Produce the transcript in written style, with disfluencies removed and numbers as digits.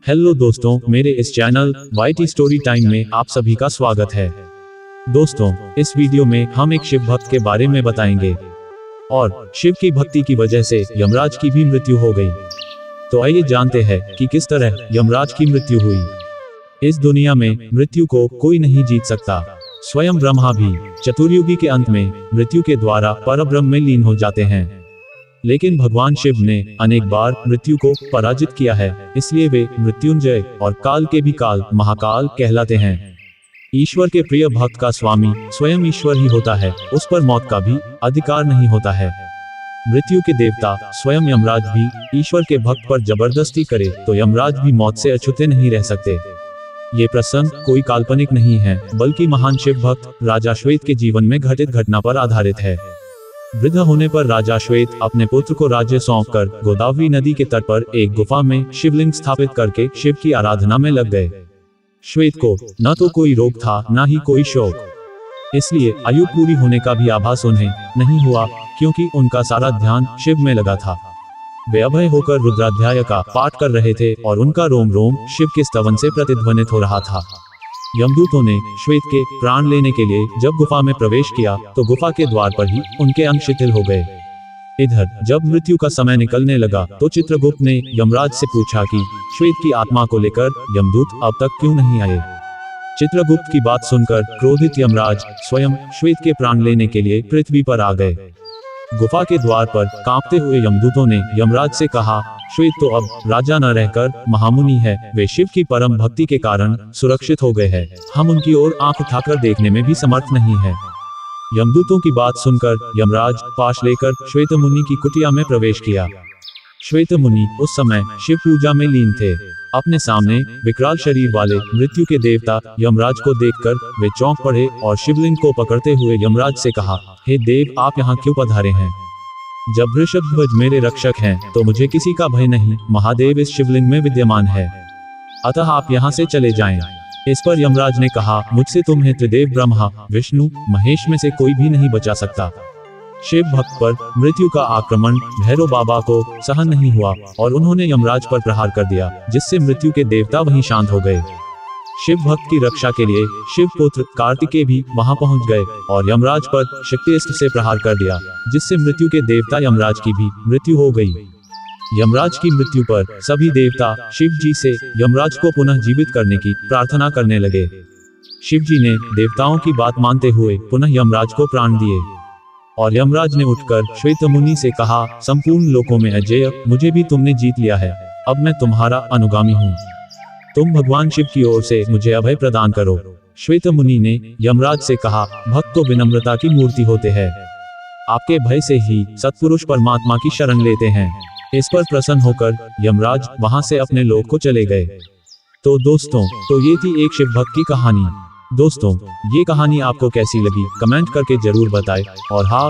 Hello दोस्तों, मेरे इस चैनल वाईटी स्टोरी टाइम में आप सभी का स्वागत है। दोस्तों, इस वीडियो में हम एक शिव भक्त के बारे में बताएंगे और शिव की भक्ति की वजह से यमराज की भी मृत्यु हो गई। तो आइए जानते हैं कि किस तरह यमराज की मृत्यु हुई। इस दुनिया में मृत्यु को कोई नहीं जीत सकता। स्वयं ब्रह्मा भी चतुर्युगी के अंत में मृत्यु के द्वारा परब्रह्म में लीन हो जाते हैं, लेकिन भगवान शिव ने अनेक बार मृत्यु को पराजित किया है, इसलिए वे मृत्युंजय और काल के भी काल महाकाल कहलाते हैं। ईश्वर के प्रिय भक्त का स्वामी स्वयं ईश्वर ही होता है, उस पर मौत का भी अधिकार नहीं होता है। मृत्यु के देवता स्वयं यमराज भी ईश्वर के भक्त पर जबरदस्ती करे तो यमराज भी मौत से अछूते नहीं रह सकते। ये प्रसंग कोई काल्पनिक नहीं है, बल्कि महान शिव भक्त राजा श्वेत के जीवन में घटित घटना पर आधारित है। वृद्ध होने पर राजा श्वेत अपने पुत्र को राज्य सौंपकर गोदावरी नदी के तट पर एक गुफा में शिवलिंग स्थापित करके शिव की आराधना में लग गए। श्वेत को न तो कोई रोग था न ही कोई शोक, इसलिए आयु पूरी होने का भी आभास उन्हें नहीं हुआ, क्योंकि उनका सारा ध्यान शिव में लगा था। वे अभय होकर रुद्राध्याय का पाठ कर रहे थे और उनका रोम रोम शिव के स्तवन से प्रतिध्वनित हो रहा था। यमदूतों ने श्वेत के प्राण लेने के लिए जब गुफा में प्रवेश किया तो गुफा के द्वार पर ही उनके अंग शिथिल हो गए। इधर जब मृत्यु का समय निकलने लगा तो चित्रगुप्त ने यमराज से पूछा कि श्वेत की आत्मा को लेकर यमदूत अब तक क्यों नहीं आए। चित्रगुप्त की बात सुनकर क्रोधित यमराज स्वयं श्वेत के प्राण लेने के लिए पृथ्वी पर आ गए। गुफा के द्वार पर कांपते हुए यमदूतों ने यमराज से कहा, श्वेत तो अब राजा न रहकर महामुनि है, वे शिव की परम भक्ति के कारण सुरक्षित हो गए हैं, हम उनकी ओर आंख उठाकर देखने में भी समर्थ नहीं है। यमदूतों की बात सुनकर यमराज पाश लेकर श्वेत मुनि की कुटिया में प्रवेश किया। श्वेत मुनि उस समय शिव पूजा में लीन थे। अपने सामने विकराल शरीर वाले मृत्यु के देवता यमराज को देखकर वे चौंक पड़े और शिवलिंग को पकड़ते हुए यमराज से कहा, हे देव, आप यहाँ क्यों पधारे हैं? जब वृषभध्वज मेरे रक्षक हैं तो मुझे किसी का भय नहीं, महादेव इस शिवलिंग में विद्यमान है, अतः आप यहाँ से चले जाएं। इस पर यमराज ने कहा, मुझसे तुम्हें त्रिदेव ब्रह्मा विष्णु महेश में से कोई भी नहीं बचा सकता। शिव भक्त पर मृत्यु का आक्रमण भैरव बाबा को सहन नहीं हुआ और उन्होंने यमराज पर प्रहार कर दिया, जिससे मृत्यु के देवता वहीं शांत हो गए। शिव भक्त की रक्षा के लिए शिव पुत्र कार्तिकेय भी वहां पहुंच गए और यमराज पर शक्तिअस्त्र से प्रहार कर दिया, जिससे मृत्यु के देवता यमराज की भी मृत्यु हो गई। यमराज की मृत्यु पर सभी देवता शिव जी से यमराज को पुनः जीवित करने की प्रार्थना करने लगे। शिव जी ने देवताओं की बात मानते हुए पुनः यमराज को प्राण दिए और यमराज ने उठकर श्वेत मुनि से कहा, संपूर्ण लोकों में अजेय मुझे भी तुमने जीत लिया है, अब मैं तुम्हारा अनुगामी हूँ, तुम भगवान शिव की ओर से मुझे अभय प्रदान करो। श्वेत मुनि ने यमराज से कहा, भक्त तो विनम्रता की मूर्ति होते हैं, आपके भय से ही सत्पुरुष परमात्मा की शरण लेते हैं। इस पर प्रसन्न होकर यमराज वहां से अपने लोक को चले गए। तो दोस्तों, तो ये थी एक शिव भक्त की कहानी। दोस्तों, ये कहानी आपको कैसी लगी कमेंट करके जरूर बताएं और हाँ,